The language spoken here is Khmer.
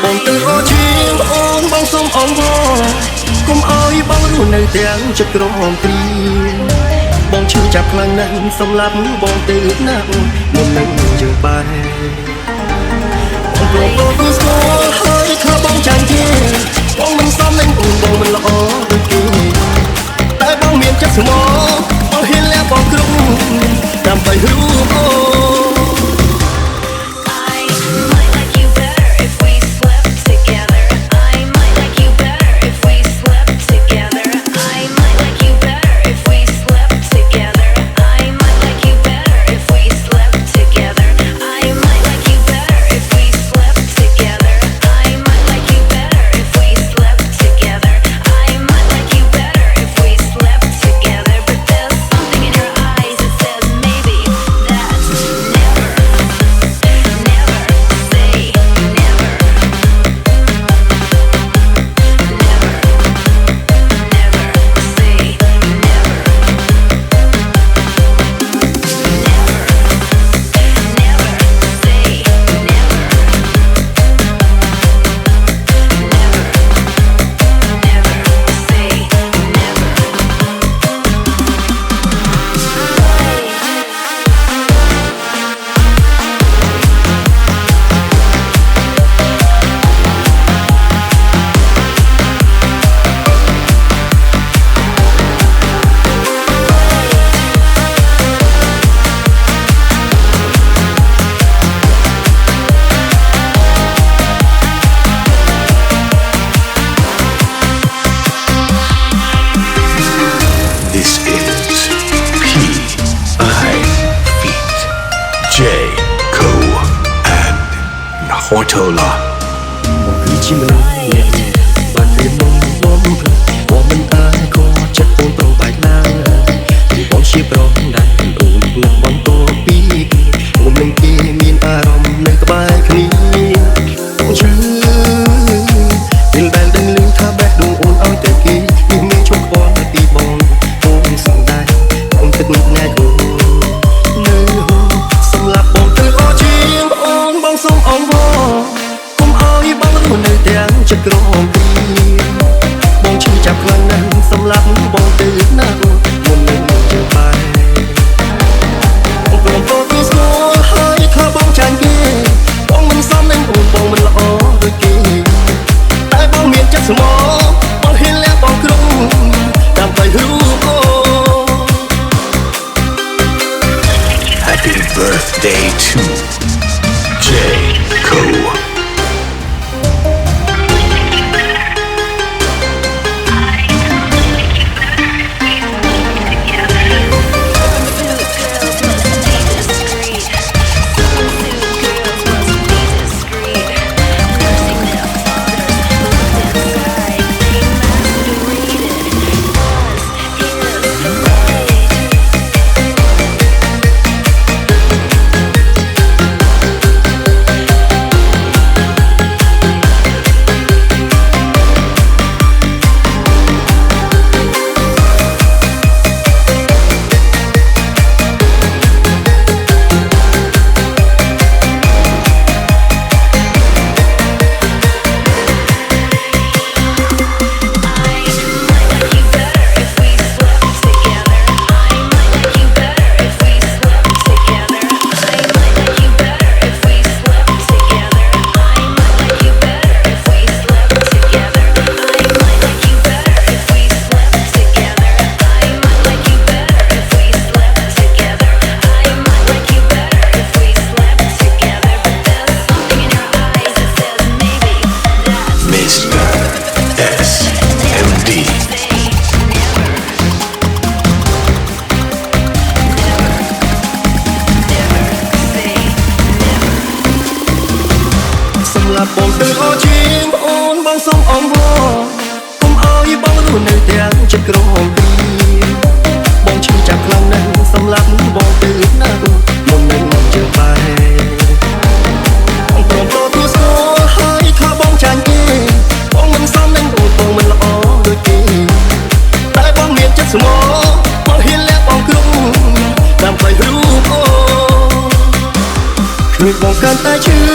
បងទៅអូជាងអូនបងសូមអងវកុំអោយបងរស់នៅទាំងចិត្តក្រំគ្រីបងឈឺចាប់ខ្លាំងណាស់សម្លាប់បងទៅណាស់មុននឹងយើងបែរបងព្រមទៅស្គាល់ហើយថាបងចាញ់ទេបងមិនសមនឹងអូនបងមិនល្អដូចគេតែបងមានចិត្តស្មោះបងហ៊ានលះបងគ្រប់ដើម្បីរូបអូHortola បងគឺជាមនុស្សអ្នកបានរៀបមកបងបងមិនអាចខកចិត្តអូនប្រងបែកណាពីបងជាប្រងដែលអូននឹងបងតពីអូននឹងគេមានអារម្មណ៍នៅក្បែរគ្នាបងជឿពេលដែលដឹងឮថាបេះដូងអូនឲ្យតែគេនេះមានជុំខ្វល់ពីបងអូនសង្ដាយអូនទឹកថ្ងៃអូននៅសម្រាប់បងទៅអូជាងអូនបងសូមអងវនៅទាំងចិត្តក្រំព្រីបងឈឺចាប់ខ្លាំងណាស់សម្លាប់បងទៅណាស់មុននឹងយើងបែរបងព្រមទៅស្គាល់ហើយថាបងចាញ់គេបងមិនសមនឹងអូនបងមិនល្អដូចគេតែបងមានចិត្តស្មោះបងហ៊ានលះបងគ្រប់ដើម្បីរូបអូ Happy birthday to J Coបងទៅអូជាងអូនបងសូមអងវកុំអោយបងរស់នៅទាំងចិត្តក្រំព្រីបងឈឺចាប់ខ្លាំងណាស់សម្លាប់បងទៅណាស់មុននឹងយើងបែរបងព្រមទៅស្គាល់ហើយថាបងចាញ់គេបងមិនសមនឹងអូនបងមិនល្អដូចគេតែបងមានចិត្តស្មោះបងហ៊ានលះបងគ្រប់ដើម្បីរូបអូឃើញបងកាន់តែឈឺ